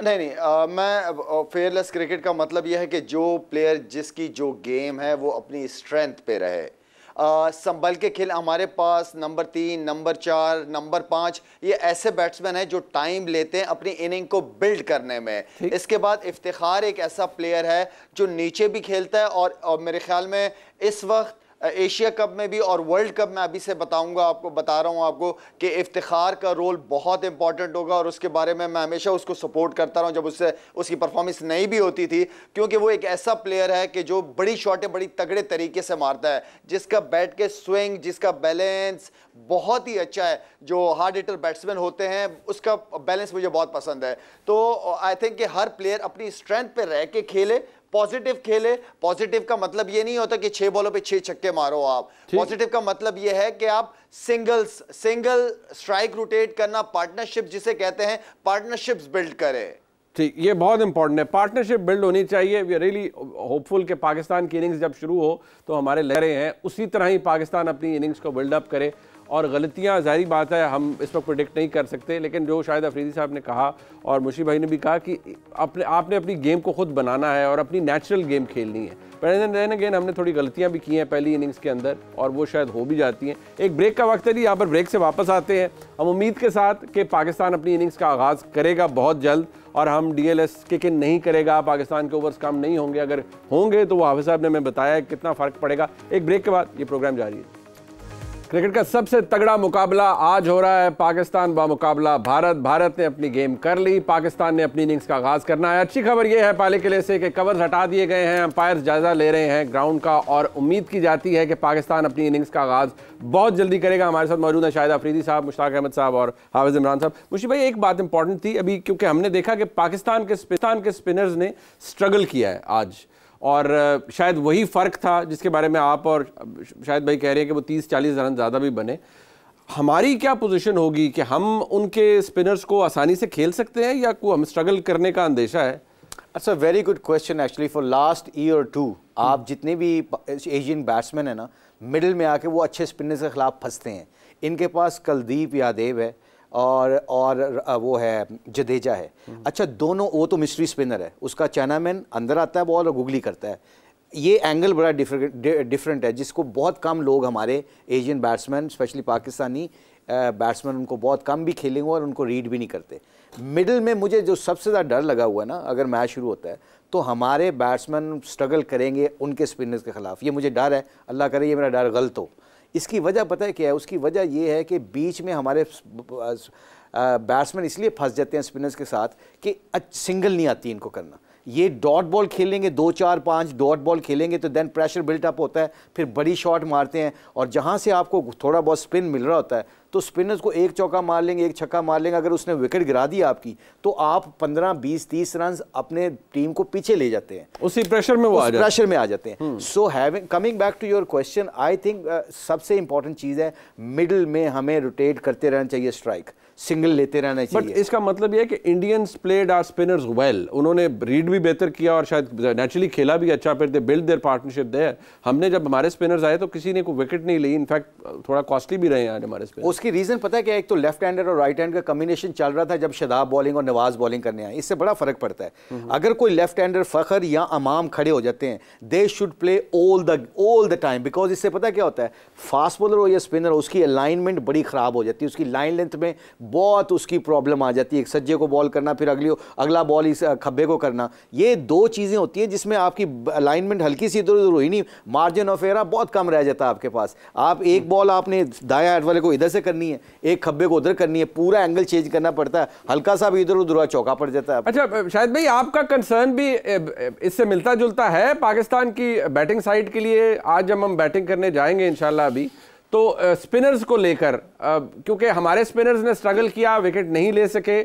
नहीं, मैं फेयरलेस क्रिकेट का मतलब यह है कि जो प्लेयर जिसकी जो गेम है वो अपनी स्ट्रेंथ पे रहे, संभल के खेल। हमारे पास नंबर 3, नंबर 4, नंबर 5 ये ऐसे बैट्समैन हैं जो टाइम लेते हैं अपनी इनिंग को बिल्ड करने में। इसके बाद इफ्तिखार एक ऐसा प्लेयर है जो नीचे भी खेलता है, और मेरे ख्याल में इस वक्त एशिया कप में भी और वर्ल्ड कप में अभी से बता रहा हूँ आपको कि इफ्तिखार का रोल बहुत इंपॉर्टेंट होगा, और उसके बारे में मैं हमेशा उसको सपोर्ट करता रहा हूँ जब उसकी परफॉर्मेंस नहीं भी होती थी, क्योंकि वो एक ऐसा प्लेयर है कि जो बड़ी शॉटें बड़ी तगड़े तरीके से मारता है, जिसका बैट के स्विंग, जिसका बैलेंस बहुत ही अच्छा है। जो हार्ड हिटर बैट्समैन होते हैं उसका बैलेंस मुझे बहुत पसंद है। तो आई थिंक कि हर प्लेयर अपनी स्ट्रेंथ पे रह के खेले, पॉजिटिव खेले। पॉजिटिव का मतलब ये नहीं होता कि 6 बॉलों पे 6 छक्के मारो आप। पॉजिटिव का मतलब ये है कि आप सिंगल स्ट्राइक रोटेट करना, पार्टनरशिप जिसे कहते हैं, पार्टनरशिप्स बिल्ड करें। ठीक, ये बहुत इंपॉर्टेंट है, पार्टनरशिप बिल्ड होनी चाहिए। वी आर रियली होपफुल कि पाकिस्तान की इनिंग्स जब शुरू हो तो हमारे लहरें हैं उसी तरह ही पाकिस्तान अपनी इनिंग्स को बिल्डअप करे। और गलतियां जाहिर बात है हम इस वक्त प्रेडिक्ट नहीं कर सकते, लेकिन जो शायद अफरीदी साहब ने कहा और मुशीब भाई ने भी कहा कि आपने अपनी गेम को खुद बनाना है और अपनी नेचुरल गेम खेलनी है। पर अगेन हमने थोड़ी गलतियां भी की हैं पहली इनिंग्स के अंदर और वो शायद हो भी जाती हैं। एक ब्रेक का वक्त है जी, यहाँ पर ब्रेक से वापस आते हैं हम उम्मीद के साथ कि पाकिस्तान अपनी इनिंग्स का आगाज़ करेगा बहुत जल्द और हम DLS किक इन नहीं करेगा, पाकिस्तान के ओवर्स कम नहीं होंगे, अगर होंगे तो वो हाफिज़ साहब ने हमें बताया कितना फ़र्क पड़ेगा। एक ब्रेक के बाद ये प्रोग्राम जारी है। क्रिकेट का सबसे तगड़ा मुकाबला आज हो रहा है, पाकिस्तान बामुकाबला भारत। भारत ने अपनी गेम कर ली, पाकिस्तान ने अपनी इनिंग्स का आगाज़ करना है। अच्छी खबर यह है पाले किले से कि कवर्स हटा दिए गए हैं, अंपायर्स जायज़ा ले रहे हैं ग्राउंड का और उम्मीद की जाती है कि पाकिस्तान अपनी इनिंग्स का आगाज़ बहुत जल्दी करेगा। हमारे साथ मौजूद है शाहिद अफरीदी साहब, मुश्ताक अहमद साहब और हाफिज़ इमरान साहब। मुशीब भाई, एक बात इंपॉर्टेंट थी अभी, क्योंकि हमने देखा कि पाकिस्तान के स्पिनर्स ने स्ट्रगल किया है आज और शायद वही फ़र्क था जिसके बारे में आप और शायद भाई कह रहे हैं कि वो 30-40 रन ज़्यादा भी बने। हमारी क्या पोजीशन होगी कि हम उनके स्पिनर्स को आसानी से खेल सकते हैं या को हम स्ट्रगल करने का अंदेशा है? It's a very good question actually. For last year और 2 आप जितने भी एशियन बैट्समैन है ना, मिडिल में आके वो अच्छे स्पिनर्स के खिलाफ फंसते हैं। इनके पास कुलदीप यादव है और वो है जडेजा है। अच्छा, दोनों, वो तो मिस्ट्री स्पिनर है, उसका चाइनामैन अंदर आता है बॉल और गुगली करता है। ये एंगल बड़ा डिफरेंट है जिसको बहुत कम लोग, हमारे Asian batsman specially Pakistani batsman, उनको बहुत कम भी खेलेंगे और उनको रीड भी नहीं करते। मिडिल में मुझे जो सबसे ज़्यादा डर लगा हुआ है ना, अगर मैच शुरू होता है तो हमारे बैट्समैन स्ट्रगल करेंगे उनके स्पिनर्स के खिलाफ। ये मुझे डर है, अल्लाह करे ये मेरा डर गलत हो। इसकी वजह पता है क्या है? उसकी वजह ये है कि बीच में हमारे बैट्समैन इसलिए फंस जाते हैं स्पिनर्स के साथ कि सिंगल नहीं आती इनको करना। ये डॉट बॉल खेलेंगे, 2-4-5 डॉट बॉल खेलेंगे तो देन प्रेशर बिल्टअप होता है, फिर बड़ी शॉट मारते हैं और जहाँ से आपको थोड़ा बहुत स्पिन मिल रहा होता है तो स्पिनर्स को एक चौका मार लेंगे, एक छक्का मार लेंगे। अगर उसने विकेट गिरा दी आपकी तो आप 15, 20, 30 रन अपने टीम को पीछे ले जाते हैं, उसी प्रेशर में वो आ जाते हैं। So having coming back to your question, I think सबसे इंपॉर्टेंट चीज़ है मिडिल में हमें रोटेट करते रहना चाहिए, स्ट्राइक सिंगल लेते रहना चाहिए। बट इसका मतलब यह है कि Indians played our spinners well, उन्होंने रीड भी बेहतर किया और शायद नेचुरली खेला भी अच्छा, फिर they build their partnership there. हमने जब हमारे स्पिनर्स आए तो किसी ने कोई विकेट नहीं ली, इनफैक्ट थोड़ा कॉस्टली भी रहे हैं हमारे स्पिनर्स। उसकी रीजन पता है क्या? एक तो लेफ्ट हैंडर और राइट हैंड का कॉम्बिनेशन चल रहा था जब शादाब बॉलिंग और नवाज बॉलिंग करने आए, इससे बड़ा फर्क पड़ता है। अगर कोई लेफ्ट हैंडर फखर या अमाम खड़े हो जाते हैं, they should play all the time, because इससे पता क्या होता है, फास्ट बॉलर हो या स्पिनर हो, उसकी अलाइनमेंट बड़ी खराब हो जाती है, उसकी लाइन लेंथ में बहुत उसकी प्रॉब्लम आ जाती है। एक सज्जे को बॉल करना, फिर अगला बॉल इस खब्बे को करना, ये 2 चीज़ें होती हैं जिसमें आपकी अलाइनमेंट हल्की सी इधर उधर हुई नहीं, मार्जिन ऑफ एरर बहुत कम रह जाता है आपके पास। आप एक बॉल आपने दाया हेड वाले को इधर से करनी है, एक खब्बे को उधर करनी है, पूरा एंगल चेंज करना पड़ता है, हल्का सा भी इधर उधर चौका पड़ जाता है। अच्छा शायद भाई, आपका कंसर्न भी इससे मिलता जुलता है पाकिस्तान की बैटिंग साइड के लिए। आज जब हम बैटिंग करने जाएंगे इंशाल्लाह अभी, तो स्पिनर्स को लेकर, क्योंकि हमारे स्पिनर्स ने स्ट्रगल किया, विकेट नहीं ले सके।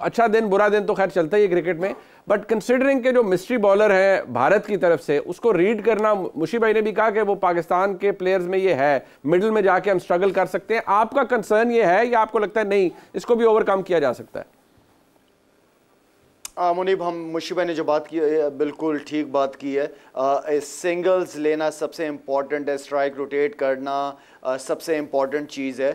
अच्छा दिन बुरा दिन तो खैर चलता ही है क्रिकेट में, बट कंसिडरिंग के जो मिस्ट्री बॉलर है भारत की तरफ से, उसको रीड करना, मुशीब भाई ने भी कहा कि वो पाकिस्तान के प्लेयर्स में ये है, मिडिल में जाके हम स्ट्रगल कर सकते हैं। आपका कंसर्न ये है या आपको लगता है नहीं इसको भी ओवरकम किया जा सकता है? मुनीब, हम मुशीब भाई ने जो बात की है बिल्कुल ठीक बात की है। सिंगल्स लेना सबसे इम्पॉर्टेंट है, स्ट्राइक रोटेट करना सबसे इम्पॉर्टेंट चीज़ है।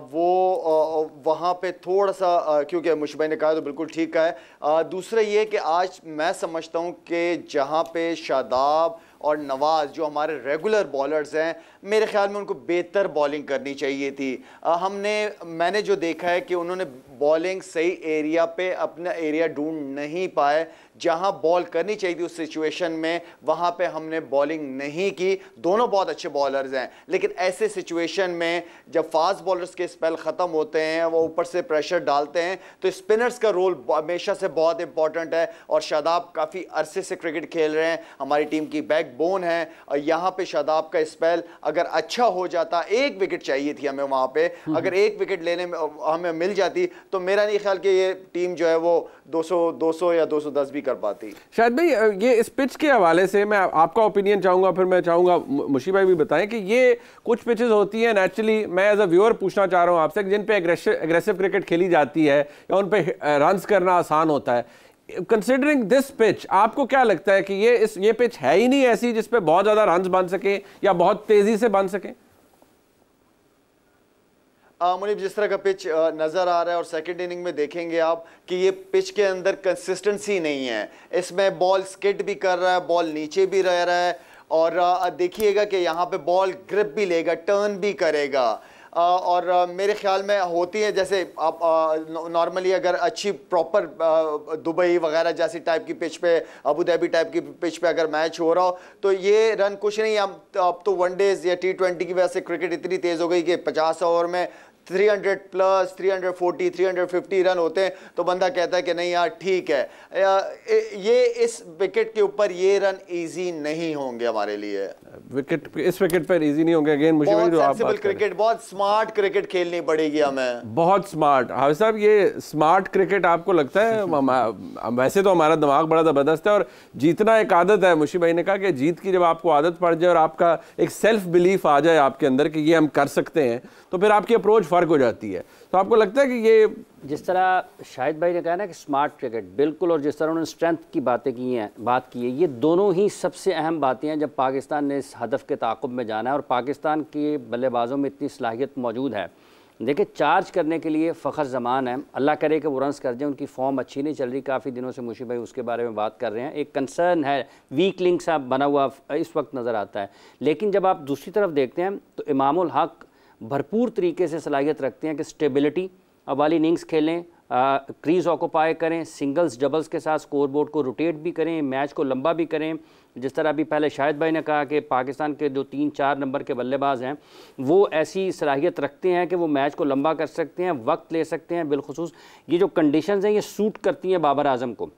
वो वहाँ पे थोड़ा सा, क्योंकि मुशीब भाई ने कहा तो बिल्कुल ठीक कहा है। दूसरा ये कि आज मैं समझता हूँ कि जहाँ पे शादाब और नवाज जो हमारे रेगुलर बॉलर्स हैं, मेरे ख्याल में उनको बेहतर बॉलिंग करनी चाहिए थी। मैंने जो देखा है कि उन्होंने बॉलिंग सही एरिया पे अपना एरिया ढूंढ नहीं पाए, जहां बॉल करनी चाहिए थी उस सिचुएशन में वहां पे हमने बॉलिंग नहीं की। दोनों बहुत अच्छे बॉलर्स हैं, लेकिन ऐसे सिचुएशन में जब फास्ट बॉलर्स के स्पेल ख़त्म होते हैं, वो ऊपर से प्रेशर डालते हैं, तो स्पिनर्स का रोल हमेशा से बहुत इंपॉर्टेंट है। और शादाब काफ़ी अरसे से क्रिकेट खेल रहे हैं, हमारी टीम की बैक बैकबोन है। यहाँ पे शादाब का स्पेल अगर अच्छा हो जाता, एक विकेट चाहिए थी हमें वहां पे, अगर एक विकेट लेने में हमें मिल जाती तो मेरा नहीं ख्याल कि ये टीम जो है वो 200 या 210 भी कर पाती। शायद भाई ये इस पिच के हवाले से मैं आपका ओपिनियन चाहूंगा, फिर मैं चाहूंगा मुशी भाई भी बताएं कि ये कुछ पिचेस होती हैं नेचुरली, मैं एज अ व्यूअर पूछना चाह रहा हूं आपसे, जिन पे एग्रेसिव क्रिकेट खेली जाती है या उन पे रन्स करना आसान होता है। कंसिडरिंग दिस पिच, आपको क्या लगता है कि ये पिच है ही नहीं ऐसी जिस पे बहुत ज्यादा रन्स बन सके या बहुत तेजी से बन सके? मुनीब, जिस तरह का पिच नजर आ रहा है और सेकंड इनिंग में देखेंगे आप कि ये पिच के अंदर कंसिस्टेंसी नहीं है। इसमें बॉल स्किड भी कर रहा है, बॉल नीचे भी रह रहा है, और देखिएगा कि यहाँ पे बॉल ग्रिप भी लेगा, टर्न भी करेगा। और मेरे ख्याल में होती है, जैसे आप नॉर्मली अगर अच्छी प्रॉपर दुबई वगैरह जैसी टाइप की पिच पे, अबू धाबी टाइप की पिच पे अगर मैच हो रहा हो तो ये रन कुछ नहीं। अब तो वनडेज या T20 की वजह से क्रिकेट इतनी तेज हो गई कि 50 ओवर में 300 प्लस 340 350 रन होते हैं, तो बंदा कहता है कि नहीं यार ठीक है, ये इस विकेट के ऊपर ये रन इजी नहीं होंगे हमारे लिए। इस विकेट पर इजी नहीं होंगे। अगेन मुझे जो आप बात क्रिकेट, बहुत स्मार्ट क्रिकेट खेलनी पड़ेगी हमें, बहुत स्मार्ट। हाफिज साहब, ये स्मार्ट क्रिकेट आपको लगता है? वैसे तो हमारा दिमाग बड़ा जबरदस्त है और जीतना एक आदत है। मुशी भाई ने कहा कि जीत की जब आपको आदत पड़ जाए और आपका एक सेल्फ बिलीफ आ जाए आपके अंदर कि ये हम कर सकते हैं, तो फिर आपकी अप्रोच फर्क हो जाती है। तो आपको लगता है कि ये जिस तरह शाहिद भाई ने कहा ना कि स्मार्ट क्रिकेट, बिल्कुल, और जिस तरह उन्होंने स्ट्रेंथ की बात की है, ये दोनों ही सबसे अहम बातें हैं जब पाकिस्तान ने इस हदफ के ताक़ुब में जाना है। और पाकिस्तान के बल्लेबाजों में इतनी सलाहियत मौजूद है। देखिए, चार्ज करने के लिए फ़खर ज़मान है, अल्लाह करे कि वो रन्स कर जाए। उनकी फॉर्म अच्छी नहीं चल रही काफ़ी दिनों से, मुशी भाई उसके बारे में बात कर रहे हैं। एक कंसर्न है, वीक लिंक सा बना हुआ इस वक्त नज़र आता है। लेकिन जब आप दूसरी तरफ देखते हैं तो इमामुल हक भरपूर तरीके से सलाहियत रखते हैं कि स्टेबिलिटी वाली इनिंग्स खेलें, क्रीज ऑक्यूपाई करें, सिंगल्स डबल्स के साथ स्कोर बोर्ड को रोटेट भी करें, मैच को लंबा भी करें। जिस तरह अभी पहले शाहिद भाई ने कहा कि पाकिस्तान के जो 3-4 नंबर के बल्लेबाज हैं वो ऐसी सलाहियत रखते हैं कि वो मैच को लंबा कर सकते हैं, वक्त ले सकते हैं। बिलखुसूस ये जो कंडीशंस हैं ये सूट करती हैं बाबर आजम को।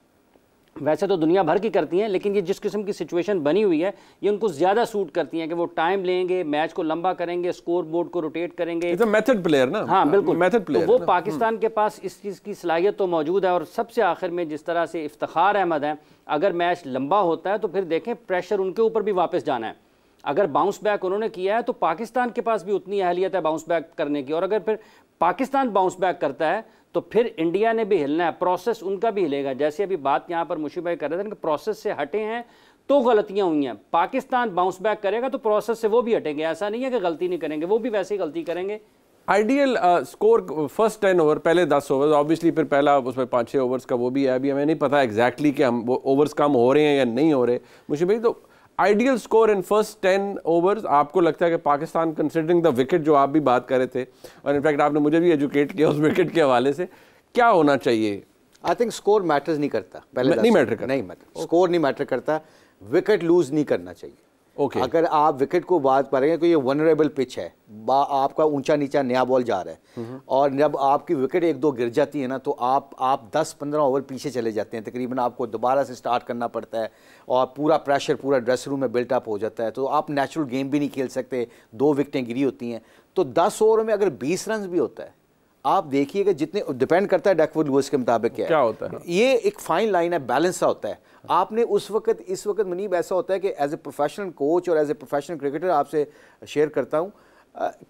वैसे तो दुनिया भर की करती हैं, लेकिन ये जिस किस्म की सिचुएशन बनी हुई है ये उनको ज़्यादा सूट करती हैं कि वो टाइम लेंगे, मैच को लंबा करेंगे, स्कोर बोर्ड को रोटेट करेंगे। मेथड प्लेयर ना। हाँ बिल्कुल, मेथड प्लेयर। तो वो पाकिस्तान के पास इस चीज़ की सलाहियत तो मौजूद है। और सबसे आखिर में जिस तरह से इफ्तिखार अहमद हैं, अगर मैच लंबा होता है तो फिर देखें प्रेशर उनके ऊपर भी वापस जाना है। अगर बाउंस बैक उन्होंने किया है तो पाकिस्तान के पास भी उतनी अहलियत है बाउंस बैक करने की। और अगर फिर पाकिस्तान बाउंस बैक करता है तो फिर इंडिया ने भी हिलना है, प्रोसेस उनका भी हिलेगा। जैसे अभी बात यहाँ पर मुशी भाई कर रहे थे कि प्रोसेस से हटे हैं तो गलतियाँ हुई हैं। पाकिस्तान बाउंस बैक करेगा तो प्रोसेस से वो भी हटेंगे। ऐसा नहीं है कि गलती नहीं करेंगे, वो भी वैसे ही गलती करेंगे। आइडियल स्कोर फर्स्ट 10 ओवर, पहले 10 ओवर ऑब्वियसली, फिर पहला उसमें 5-6 ओवर्स का वो भी है। अभी हमें नहीं पता एग्जैक्टली कि हम वो ओवर्स कम हो रहे हैं या नहीं हो रहे। मुशी भाई, तो ideal score in first 10 overs आपको लगता है कि पाकिस्तान, कंसिडरिंग द विकेट जो आप भी बात कर रहे थे और इनफैक्ट आपने मुझे भी एजुकेट किया उस विकेट के हवाले से, क्या होना चाहिए? आई थिंक स्कोर मैटर्स नहीं करता। पहले नहीं मैटर करता, नहीं मैटर, स्कोर नहीं मैटर करता। विकेट लूज नहीं करना चाहिए। Okay. अगर आप विकेट को बात करेंगे तो ये वनरेबल पिच है, आपका ऊंचा नीचा नया बॉल जा रहा है और जब आपकी विकेट 1-2 गिर जाती है ना तो आप 10-15 ओवर पीछे चले जाते हैं। तकरीबन आपको दोबारा से स्टार्ट करना पड़ता है और पूरा प्रेशर पूरा ड्रेसिंग रूम में बिल्टअप हो जाता है। तो आप नेचुरल गेम भी नहीं खेल सकते, 2 विकेटें गिरी होती हैं। तो 10 ओवर में अगर 20 रन भी होता है, आप देखिएगा जितने, डिपेंड करता है डकवर्थ लुईस के मुताबिक क्या होता है। ये एक फाइन लाइन है, बैलेंस सा होता है। आपने उस वक्त, इस वक्त मुनीब ऐसा होता है कि एज ए प्रोफेशनल कोच और एज ए प्रोफेशनल क्रिकेटर आपसे शेयर करता हूँ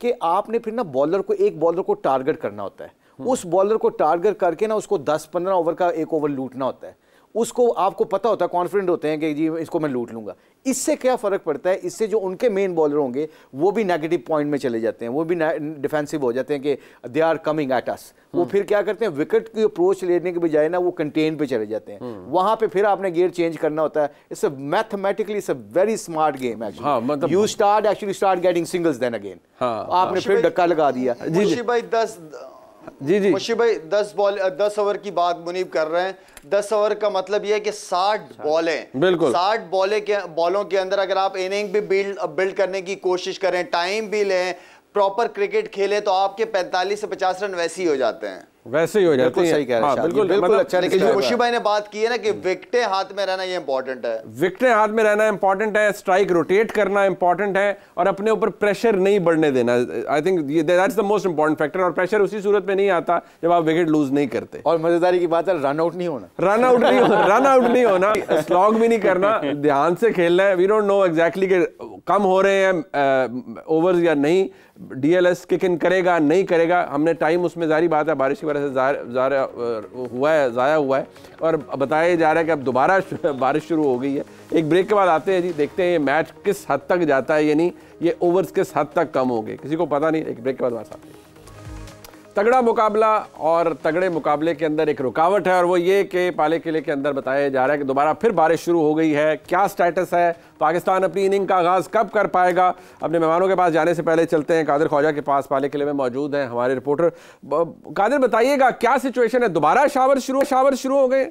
कि आपने फिर ना बॉलर को, एक बॉलर को टारगेट करना होता है। उस बॉलर को टारगेट करके ना उसको 10-15 ओवर का एक ओवर लूटना होता है। उसको आपको पता होता है, कॉन्फिडेंट होते हैं कि जी इसको मैं लूट लूंगा। इससे क्या फ़र्क पड़ता है? इससे जो उनके मेन बॉलर होंगे वो भी नेगेटिव पॉइंट में चले जाते हैं, वो भी डिफेंसिव हो जाते हैं कि they are coming at us. वो फिर क्या करते हैं, विकेट की अप्रोच लेने के बजाय ना वो कंटेन पे चले जाते हैं। वहां पे फिर आपने गियर चेंज करना होता है। It's a mathematically it's a very smart game actually. You start getting singles then again. आपने फिर धक्का लगा दिया। जी भाई, 10 मुशी भाई 10 ओवर की बात मुनीब कर रहे हैं। 10 ओवर का मतलब यह है कि 60 बॉलें, बिल्कुल 60 बॉलों के अंदर अगर आप इनिंग भी बिल्ड करने की कोशिश करें, टाइम भी लें, प्रॉपर क्रिकेट खेलें, तो आपके 45 से 50 रन वैसे ही हो जाते हैं। वैसे ही हो जाते हैं। सही कह रहे हैं, बिल्कुल मतलब अच्छा। लेकिन जो मुशी भाई ने बात की है ना कि विकेटें हाथ में रहना ये इंपॉर्टेंट है, विकेटें हाथ में रहना इंपॉर्टेंट है, स्ट्राइक रोटेट करना इंपॉर्टेंट है और अपने ऊपर प्रेशर नहीं बढ़ने देना। I think that's the most important factor. और प्रेशर उसी सूरत में नहीं आता जब आप विकेट लूज नहीं करते। और मजेदारी की बात है, रन आउट नहीं होना, रन आउट नहीं होना, स्लॉग भी नहीं करना, ध्यान से खेलना है। वी डोंट नो एग्जैक्टली कि कम हो रहे हैं ओवर्स या नहीं, डीएलएस किक इन करेगा नहीं करेगा। हमने टाइम उसमें जारी बात है बारिश की वजह से ज़ाया हुआ है और बताया जा रहा है कि अब दोबारा बारिश शुरू हो गई है। एक ब्रेक के बाद आते हैं जी, देखते हैं ये मैच किस हद तक जाता है, यानी ये ओवर्स किस हद तक कम हो गए, किसी को पता नहीं। एक ब्रेक के बाद वापस आते हैं। तगड़ा मुकाबला और तगड़े मुकाबले के अंदर एक रुकावट है और वो ये कि पाले किले के अंदर बताया जा रहा है कि दोबारा फिर बारिश शुरू हो गई है। क्या स्टेटस है, पाकिस्तान अपनी इनिंग का आगाज़ कब कर पाएगा? अपने मेहमानों के पास जाने से पहले चलते हैं कादिर ख्वाजा के पास, पाले किले में मौजूद हैं हमारे रिपोर्टर। कादिर बताइएगा क्या सिचुएशन है, दोबारा शावर शुरू हो गए?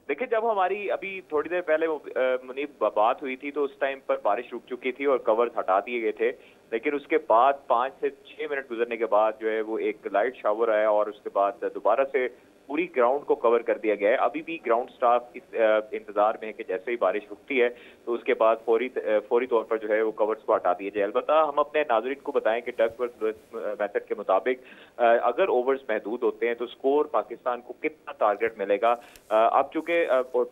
देखिए, जब हमारी अभी थोड़ी देर पहले मुनीब बात हुई थी तो उस टाइम पर बारिश रुक चुकी थी और कवर्स हटा दिए गए थे, लेकिन उसके बाद 5 से 6 मिनट गुजरने के बाद जो है वो एक लाइट शावर आया और उसके बाद दोबारा से पूरी ग्राउंड को कवर कर दिया गया है। अभी भी ग्राउंड स्टाफ इस इंतजार में है कि जैसे ही बारिश रुकती है तो उसके बाद फौरी तौर पर जो है वो कवर्स को हटा दिए जाए। अलबत्ता हम अपने नाज़रीन को बताएं कि डकवर्थ मेथड के मुताबिक अगर ओवर्स महदूद होते हैं तो स्कोर पाकिस्तान को कितना टारगेट मिलेगा। अब चूंकि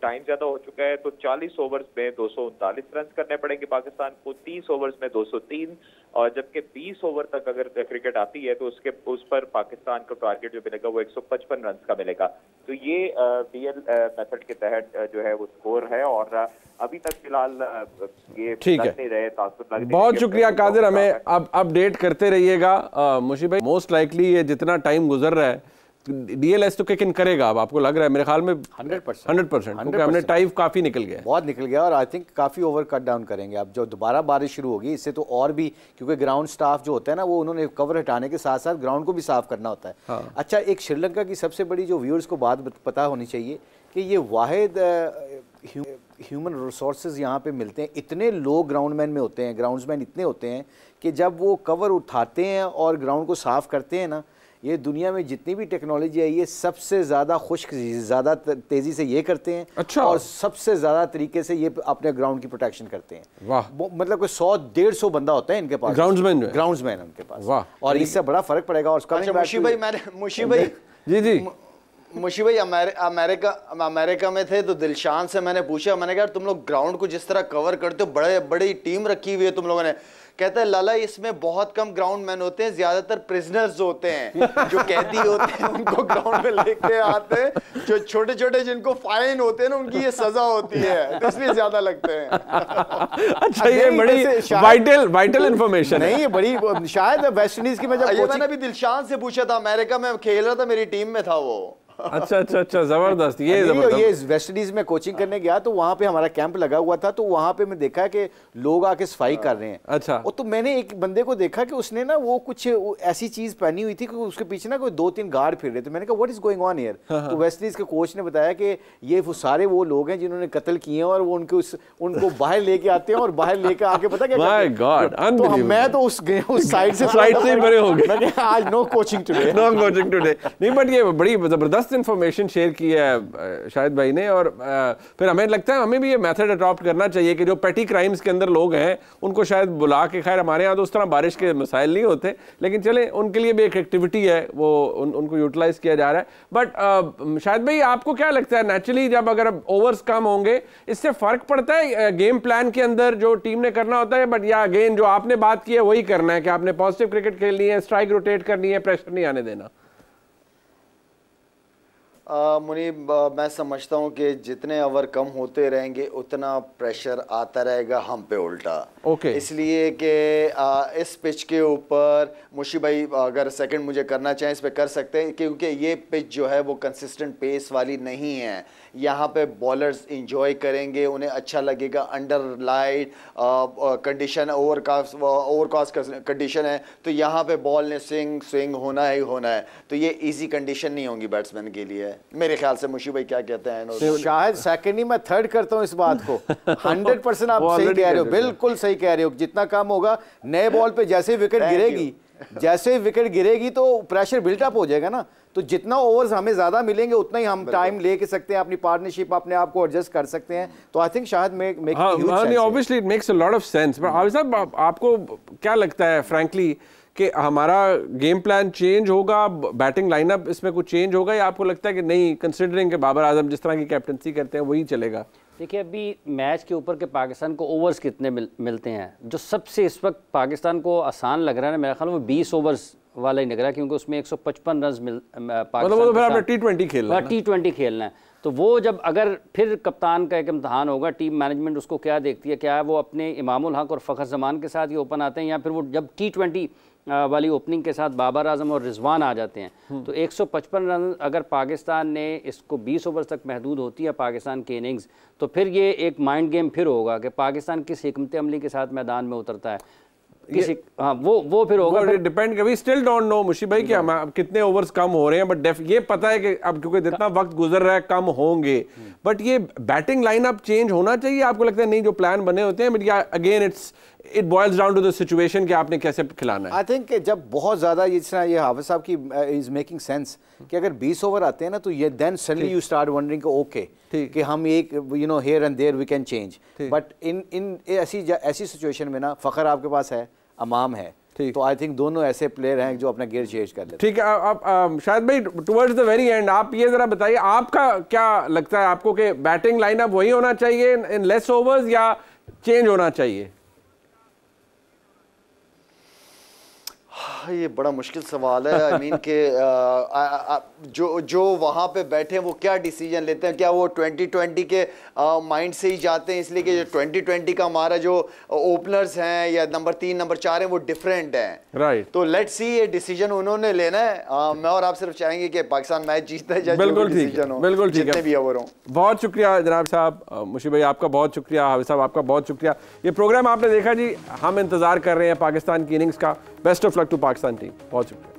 टाइम ज्यादा हो चुका है तो 40 ओवर्स में 239 रन करने पड़ेंगे पाकिस्तान को, 30 ओवर्स में 203, और जबकि 20 ओवर तक अगर क्रिकेट आती है तो उस पर पाकिस्तान को टारगेट जो मिलेगा वो 155 रन का मिलेगा। तो ये डीएल मेथड के तहत जो है वो स्कोर है और अभी तक फिलहाल ये ठीक है। बहुत शुक्रिया कादिर, हमें अब अपडेट करते रहिएगा। मुशी भाई, मोस्ट लाइकली ये जितना टाइम गुजर रहा है डीएलएस तो किक इन करेगा, अब आपको लग रहा है? मेरे ख्याल में 100%, क्योंकि हमने टाइम काफी निकल गया, बहुत निकल गया और आई थिंक काफी ओवर कट डाउन करेंगे। अब जो दोबारा बारिश शुरू होगी इससे तो और भी, क्योंकि ग्राउंड स्टाफ जो होता है ना वो उन्होंने कवर हटाने के साथ साथ ग्राउंड को भी साफ करना होता है। हाँ। अच्छा, एक श्रीलंका की सबसे बड़ी जो व्यूअर्स को बात पता होनी चाहिए कि ये वाहिद ह्यूमन रिसोर्सेज यहाँ पे मिलते हैं, इतने लोग ग्राउंडमैन में होते हैं, ग्राउंड्समैन इतने होते हैं कि जब वो कवर उठाते हैं और ग्राउंड को साफ करते हैं ना, ये दुनिया में जितनी भी टेक्नोलॉजी है ये सबसे ज़्यादा खुश्क, ज़्यादा तेज़ी से ये करते हैं। अच्छा। और सबसे ज़्यादा तरीके से ये अपने ग्राउंड की प्रोटेक्शन करते हैं। वाह। मतलब कोई 100-150 बंदा होता है इनके पास, ग्राउंड्समैन उनके पास। वाह। और इससे बड़ा फर्क पड़ेगा। और मुशी भाई जी मुशी भाई अमेरिका में थे तो दिलशान से मैंने पूछा, मैंने कहा तुम लोग ग्राउंड को जिस तरह कवर करते हो, बड़ी टीम रखी हुई है तुम लोगों ने। कहता है लाला इसमें बहुत कम ग्राउंड मैन होते हैं, ज्यादातर प्रिजनर्स होते हैं जो कैदी होते हैं उनको ग्राउंड में लेके आते हैं, जो छोटे छोटे जिनको फाइन होते हैं ना उनकी ये सजा होती है तो इसलिए ज्यादा लगते हैं। अच्छा, ये बड़ी वाइटल इंफॉर्मेशन नहीं, ये बड़ी शायद वेस्ट इंडीज की मैंने अभी दिलशान से पूछा था, अमेरिका में खेल रहा था, मेरी टीम में था वो। अच्छा, जबरदस्त। ये वेस्ट इंडीज में कोचिंग करने गया तो वहां पे हमारा कैंप लगा हुआ था, तो वहां पे मैं देखा कि लोग आके सफाई कर रहे हैं। अच्छा। और तो मैंने एक बंदे को देखा कि उसने ना वो कुछ ऐसी चीज पहनी हुई थी कि उसके पीछे ना कोई 2-3 गार्ड फिर रहे थे। मैंने कहा what is going on here? तो वेस्ट इंडीज के कोच ने बताया कि ये वो सारे वो लोग हैं जिन्होंने कत्ल किए हैं और वो उनको बाहर लेके आते हैं और बाहर लेके आके पता क्या माय गॉड, तो मैं तो उस साइड से बड़े हो गए। आज नो कोचिंग टुडे नहीं, बट ये बड़ी जबरदस्त इंफॉर्मेशन शेयर की है शाहिद भाई ने। और फिर हमें लगता है हमें भी ये मेथड अडॉप्ट करना चाहिए कि जो पेटी क्राइम्स के अंदर लोग हैं उनको शायद बुला के, खैर हमारे यहाँ तो उस तरह बारिश के मसाइल नहीं होते, लेकिन चले उनके लिए भी एक एक्टिविटी है वो उनको यूटिलाइज किया जा रहा है। बट शाहिद भाई, आपको क्या लगता है नेचुरली जब अगर ओवर्स कम होंगे इससे फर्क पड़ता है गेम प्लान के अंदर जो टीम ने करना होता है? बट या अगेन जो आपने बात की है वही करना है कि आपने पॉजिटिव क्रिकेट खेलनी है, स्ट्राइक रोटेट करनी है, प्रेशर नहीं आने देना? मुनीब, मैं समझता हूँ कि जितने ओवर कम होते रहेंगे उतना प्रेशर आता रहेगा हम पे उल्टा। ओके। इसलिए कि इस पिच के ऊपर मुशी भाई अगर सेकंड मुझे करना चाहें इस पे कर सकते हैं, क्योंकि ये पिच जो है वो कंसिस्टेंट पेस वाली नहीं है। यहाँ पे बॉलर्स इंजॉय करेंगे, उन्हें अच्छा लगेगा। Under light condition, overcast condition है, तो यहाँ पे बॉल ने स्विंग होना ही होना है। तो ये इजी कंडीशन नहीं होंगी बैट्समैन के लिए मेरे ख्याल से। मुशी भाई क्या कहते हैं? शायद सेकंड ही मैं थर्ड करता हूँ इस बात को। 100% आप सही कह रहे हो, बिल्कुल सही कह रहे हो। जितना कम होगा, नए बॉल पे जैसे विकेट गिरेगी जैसे विकेट गिरेगी तो प्रेशर बिल्टअप हो जाएगा ना, तो जितना ओवर्स हमें ज्यादा मिलेंगे उतना ही हम टाइम लेके सकते हैं, अपनी पार्टनरशिप अपने आप को एडजस्ट कर सकते हैं। तो आई थिंक शायद obviously it makes a lot of sense. पर हाफिज साहब आपको क्या लगता है फ्रैंकली कि हमारा गेम प्लान चेंज होगा, बैटिंग लाइनअप इसमें कुछ चेंज होगा, या आपको लगता है कि नहीं, कंसिडरिंग कि बाबर आजम जिस तरह की कैप्टनसी करते हैं वही चलेगा? देखिए, अभी मैच के ऊपर के पाकिस्तान को ओवर्स कितने मिलते हैं, जो सबसे इस वक्त पाकिस्तान को आसान लग रहा है ना, मेरा ख्याल में 20 ओवर्स वाला ही लग रहा है, क्योंकि उसमें 155 रन T20 खेलना है। तो वो जब अगर फिर कप्तान का एक इम्तहान होगा, टीम मैनेजमेंट उसको क्या देखती है, क्या वो अपने इमामुल हक और फ़खर जमान के साथ ही ओपन आते हैं, या फिर वो जब T20 वाली ओपनिंग के साथ बाबर आजम और रिजवान आ जाते हैं। तो 155 रन अगर पाकिस्तान ने इसको 20 ओवर तक महदूद होती है पाकिस्तान की इनिंग्स, तो फिर ये एक माइंड गेम फिर होगा कि पाकिस्तान किस हिकमत अमली के साथ मैदान में उतरता है, किसी हाँ वो फिर होगा। Depend, we still don't know Mushi भाई कि हम कितने ओवर्स कम हो रहे हैं, बट ये पता है कि अब क्योंकि जितना वक्त गुजर रहा है कम होंगे। बट ये बैटिंग लाइनअप चेंज होना चाहिए, आपको लगता है? नहीं, जो प्लान बने होते हैं, but again it boils down to the situation कि आपने कैसे खिलाना है। आई थिंक जब बहुत ज़्यादा ये हाफिज साहब की इज मेकिंग सेंस कि अगर 20 ओवर आते हैं ना, तो ये then suddenly you start wondering okay कि हम एक here and there we can change. But in ऐसी सिचुएशन में ना, फ़खर आपके पास है, अमाम है, तो आई थिंक दोनों ऐसे प्लेयर हैं जो अपना गियर चेंज कर लेते हैं। ठीक है, अब शायद भाई टुवर्ड्स द वेरी एंड आप ये जरा बताइए, आपका क्या लगता है आपको कि बैटिंग लाइनअप वही होना चाहिए इन लेस ओवर्स या चेंज होना चाहिए? ये बड़ा मुश्किल सवाल है। आई मीन के जो वहाँ पे बैठे हैं वो क्या डिसीजन लेते हैं? क्या वो 2020 के माइंड से ही जाते हैं, इसलिए कि जो 2020 का हमारा जो ओपनर्स हैं या नंबर 3 नंबर 4 हैं वो डिफरेंट हैं, राइट? तो लेट्स सी, ये डिसीजन उन्होंने लेना है। मैं और आप सिर्फ चाहेंगे कि पाकिस्तान मैच जीतता है, बिल्कुल ठीक है, बिल्कुल ठीक है, भी ओवर हो। बहुत शुक्रिया जनाब साहब, मुशी भाई आपका बहुत शुक्रिया, हाफिज साहब आपका बहुत शुक्रिया। ये प्रोग्राम आपने देखा जी, हम इंतजार कर रहे हैं पाकिस्तान की इनिंग्स का। Best of luck to Pakistan team, बहुत शुक्रिया।